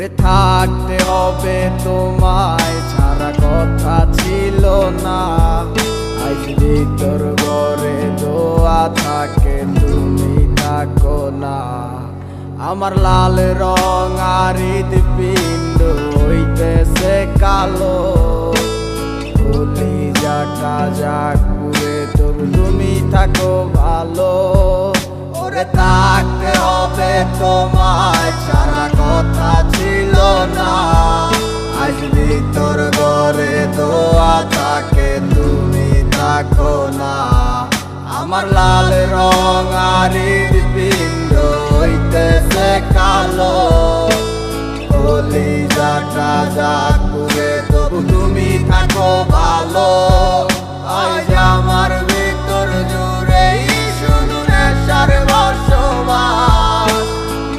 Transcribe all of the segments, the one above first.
ওরে থাকতে হবে তোমায় ছাড়া কথা ছিল না। আজ ভিতর ঘরে দোয়া থাকে তুমি থাকো না। আমার লাল রং আর হৃদপিণ্ড হইতেছে কালো, কলিজাটা যাক পুড়ে তবু তুমি থাকো ভালো। ওরে থাকতে হবে তোমায় ছাড়া কথা ছিল না। আজ ভিতর ঘরে দোয়া থাকে তুমি থাকো না। আমার লাল রং আর হৃদপিণ্ড হইতেছে কালো, কলিজাটা যাক পুড়ে তবু তুমি থাকো ভালো। আজ আমার ভিতর জুড়ে শুধু নেশার বসবাস,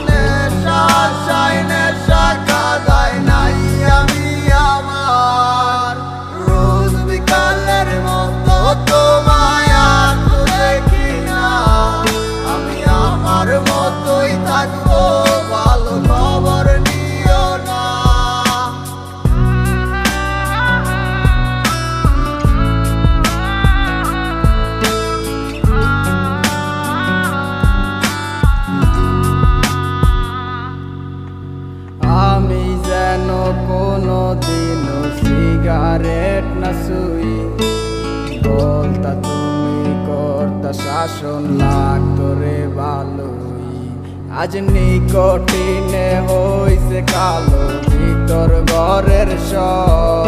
নেশা আশায় নেশা কাদায় নাই আমি আমার। রোজ বিকালের মতো তোমায় আর তো দেখি না, আমি আমার মতোই থাকবো, ভালো খবর নিও না। আমি যেন কোনো দিনও সিগারেট না সুই, বলতা তুমি করতা শাসন লাগতো রে ভালোই। আজ নিকটিনে হইছে কালো ভিতর ঘরের সব,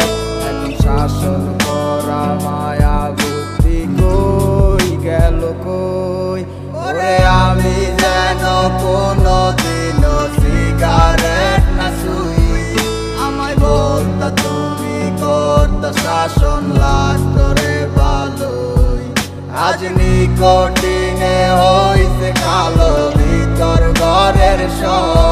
এখন শাসন করা মায়া বুদ্ধি কই গেল কই। ওরে আমি যেন কোনো দিনও সিগারেট না সুই, আমায় বলতা তুমি করতা শাসন লাগতো রে ভালোই। আজ নিকটিনে হইছে কালো ভিতর ঘরের সব,